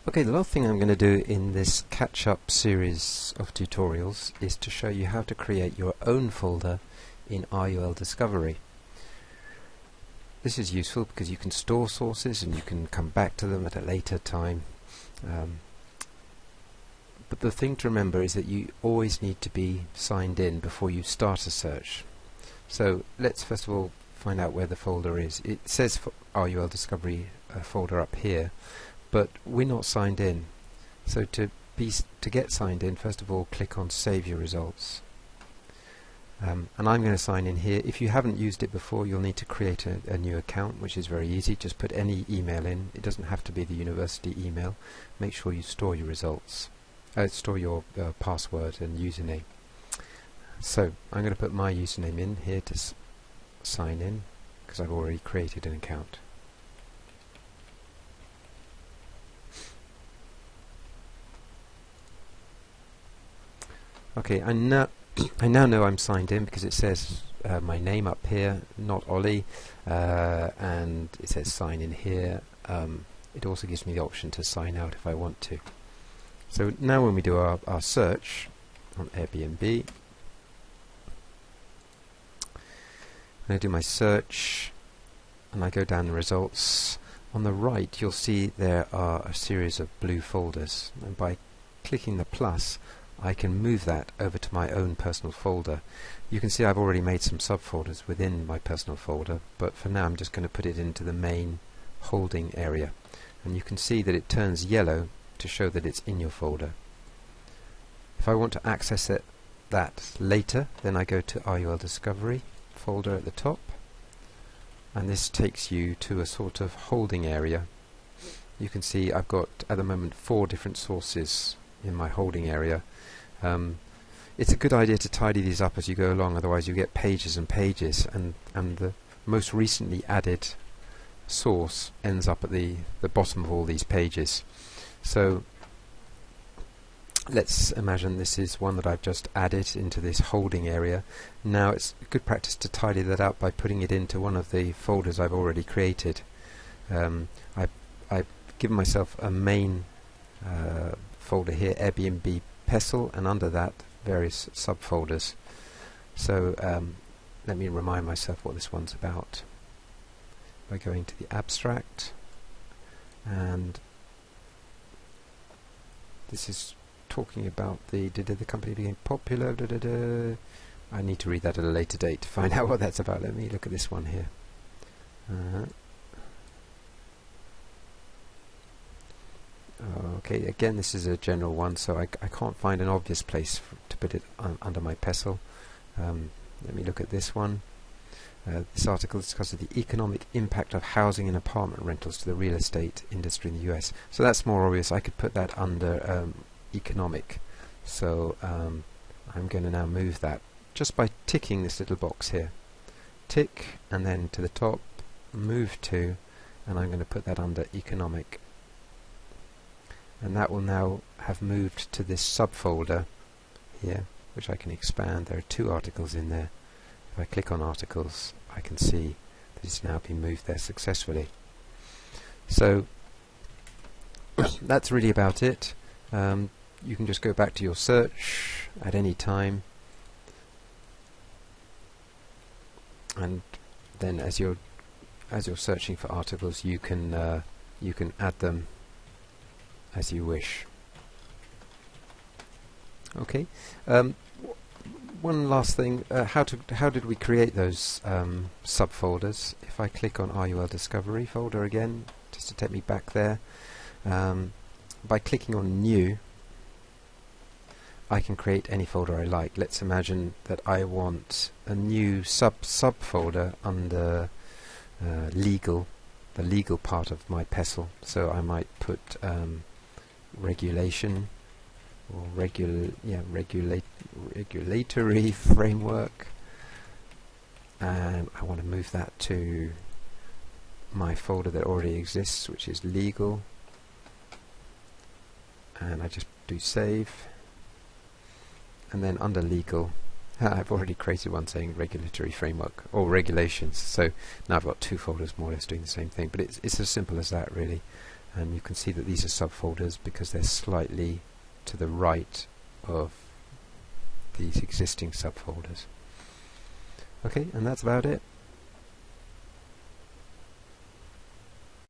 Okay, the last thing I'm going to do in this catch-up series of tutorials is to show you how to create your own folder in RULDiscovery. This is useful because you can store sources and you can come back to them at a later time. But the thing to remember is that you always need to be signed in before you start a search. So let's first of all find out where the folder is. It says RULDiscovery folder up here, but we're not signed in. So to get signed in, first of all click on Save Your Results. And I'm going to sign in here. If you haven't used it before, you'll need to create a new account, which is very easy. Just put any email in. It doesn't have to be the university email. Make sure you store your results. Store your password and username. So I'm going to put my username in here to sign in, because I've already created an account. Okay, I now know I'm signed in because it says my name up here, not Ollie, and it says sign in here. It also gives me the option to sign out if I want to. So now when we do our search on Airbnb, I do my search and I go down the results. On the right you'll see there are a series of blue folders, and by clicking the plus I can move that over to my own personal folder. You can see I've already made some subfolders within my personal folder, but for now I'm just going to put it into the main holding area, and you can see that it turns yellow to show that it's in your folder. If I want to access that later, then I go to RULDiscovery folder at the top, and this takes you to a sort of holding area. You can see I've got at the moment 4 different sources in my holding area. It's a good idea to tidy these up as you go along, otherwise you get pages and pages, and the most recently added source ends up at the bottom of all these pages. So let's imagine this is one that I've just added into this holding area. Now it's good practice to tidy that up by putting it into one of the folders I've already created. I've given myself a main folder here, Airbnb Pestle, and under that various subfolders. So let me remind myself what this one's about by going to the abstract, and this is talking about the company became popular. I need to read that at a later date to find out what that's about. Let me look at this one here. Okay, again this is a general one, so I can't find an obvious place to put it under my pestle. Let me look at this one. This article discusses the economic impact of housing and apartment rentals to the real estate industry in the US. So that's more obvious. I could put that under economic. So I'm going to now move that just by ticking this little box here. Tick, and then to the top, move to, and I'm going to put that under economic. And that will now have moved to this subfolder here, which I can expand. There are 2 articles in there. If I click on articles, I can see that it's now been moved there successfully. So that's really about it. You can just go back to your search at any time, and then as you're searching for articles, you can add them as you wish. Okay. One last thing, how did we create those subfolders? If I click on RULDiscovery folder again, just to take me back there, by clicking on New, I can create any folder I like. Let's imagine that I want a new subfolder under legal, the legal part of my pestle. So I might put regulation, or regulatory framework, and I want to move that to my folder that already exists, which is legal, and I just do save, and then under legal I've already created one saying regulatory framework or regulations, so now I've got 2 folders more or less doing the same thing, but it's as simple as that really. and you can see that these are subfolders because they're slightly to the right of these existing subfolders. Okay, and that's about it.